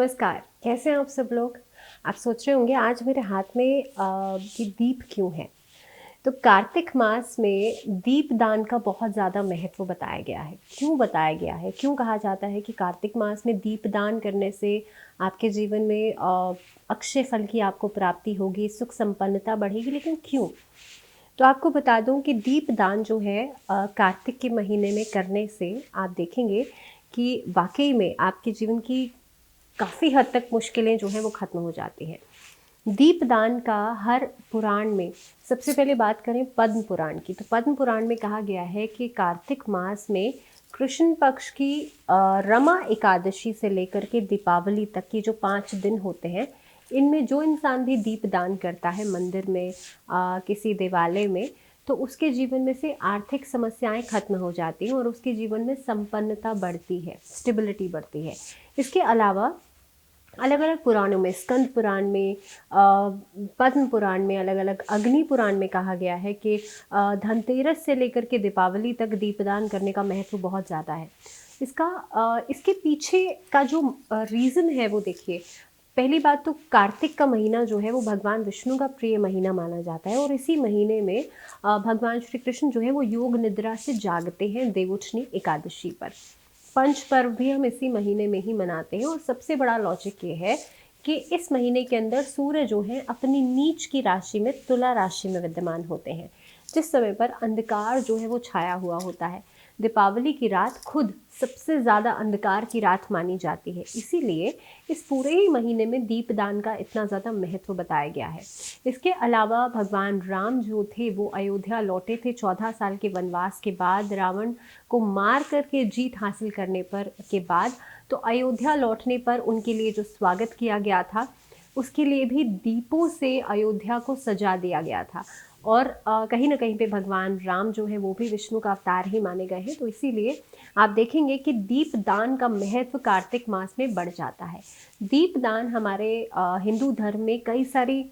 नमस्कार। कैसे हैं आप सब लोग? आप सोच रहे होंगे आज मेरे हाथ में ये दीप क्यों है? तो कार्तिक मास में दीपदान का बहुत ज़्यादा महत्व बताया गया है। क्यों बताया गया है? क्यों कहा जाता है कि कार्तिक मास में दीपदान करने से आपके जीवन में अक्षय फल की आपको प्राप्ति होगी, सुख संपन्नता बढ़ेगी, लेकिन क्यों? तो आपको बता दूं कि दीपदान जो है कार्तिक के महीने में करने से आप देखेंगे कि वाकई में आपके जीवन की काफ़ी हद तक मुश्किलें जो हैं वो ख़त्म हो जाती हैं। दीपदान का हर पुराण में, सबसे पहले बात करें पद्म पुराण की, तो पद्म पुराण में कहा गया है कि कार्तिक मास में कृष्ण पक्ष की रमा एकादशी से लेकर के दीपावली तक की जो 5 दिन होते हैं, इनमें जो इंसान भी दीपदान करता है मंदिर में, किसी देवालय में, तो उसके जीवन में से आर्थिक समस्याएं खत्म हो जाती हैं और उसके जीवन में संपन्नता बढ़ती है, स्टेबिलिटी बढ़ती है। इसके अलावा अलग अलग पुराणों में, स्कंद पुराण में, पद्म पुराण में, अलग अलग अग्नि पुराण में कहा गया है कि धनतेरस से लेकर के दीपावली तक दीपदान करने का महत्व बहुत ज़्यादा है। इसके पीछे का जो रीज़न है वो देखिए। पहली बात तो कार्तिक का महीना जो है वो भगवान विष्णु का प्रिय महीना माना जाता है और इसी महीने में भगवान श्री कृष्ण जो है वो योग निद्रा से जागते हैं देवोत्थनी एकादशी पर। पंच पर्व भी हम इसी महीने में ही मनाते हैं और सबसे बड़ा लॉजिक ये है कि इस महीने के अंदर सूर्य जो है अपनी नीच की राशि में, तुला राशि में विद्यमान होते हैं, जिस समय पर अंधकार जो है वो छाया हुआ होता है। दीपावली की रात खुद सबसे ज़्यादा अंधकार की रात मानी जाती है, इसीलिए इस पूरे ही महीने में दीपदान का इतना ज़्यादा महत्व बताया गया है। इसके अलावा भगवान राम जो थे वो अयोध्या लौटे थे 14 साल के वनवास के बाद, रावण को मार करके जीत हासिल करने पर के बाद। तो अयोध्या लौटने पर उनके लिए जो स्वागत किया गया था, उसके लिए भी दीपों से अयोध्या को सजा दिया गया था। और कहीं ना कहीं पे भगवान राम जो है वो भी विष्णु का अवतार ही माने गए हैं, तो इसीलिए आप देखेंगे कि दीपदान का महत्व कार्तिक मास में बढ़ जाता है। दीपदान हमारे हिंदू धर्म में कई सारी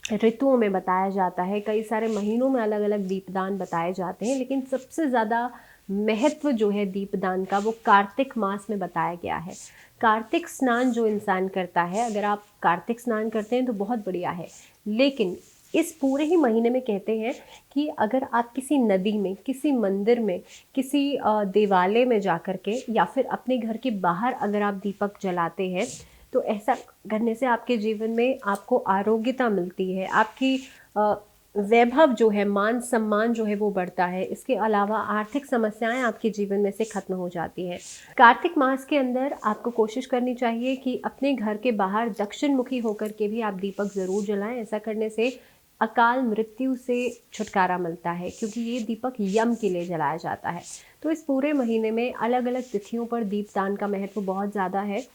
ऋतुओं में बताया जाता है, कई सारे महीनों में अलग अलग दीपदान बताए जाते हैं, लेकिन सबसे ज़्यादा महत्व जो है दीपदान का वो कार्तिक मास में बताया गया है। कार्तिक स्नान जो इंसान करता है, अगर आप कार्तिक स्नान करते हैं तो बहुत बढ़िया है, लेकिन इस पूरे ही महीने में कहते हैं कि अगर आप किसी नदी में, किसी मंदिर में, किसी देवालय में जाकर के या फिर अपने घर के बाहर अगर आप दीपक जलाते हैं, तो ऐसा करने से आपके जीवन में आपको आरोग्यता मिलती है, आपकी वैभव जो है, मान सम्मान जो है वो बढ़ता है। इसके अलावा आर्थिक समस्याएं आपके जीवन में से खत्म हो जाती हैं। कार्तिक मास के अंदर आपको कोशिश करनी चाहिए कि अपने घर के बाहर दक्षिण मुखी होकर के भी आप दीपक ज़रूर जलाएं। ऐसा करने से अकाल मृत्यु से छुटकारा मिलता है, क्योंकि ये दीपक यम के लिए जलाया जाता है। तो इस पूरे महीने में अलग अलग तिथियों पर दीपदान का महत्व बहुत ज़्यादा है।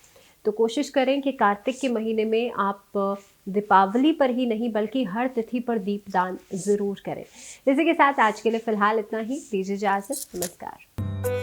तो कोशिश करें कि कार्तिक के महीने में आप दीपावली पर ही नहीं बल्कि हर तिथि पर दीपदान ज़रूर करें। इसी के साथ आज के लिए फ़िलहाल इतना ही। दीजिए इजाज़त। नमस्कार।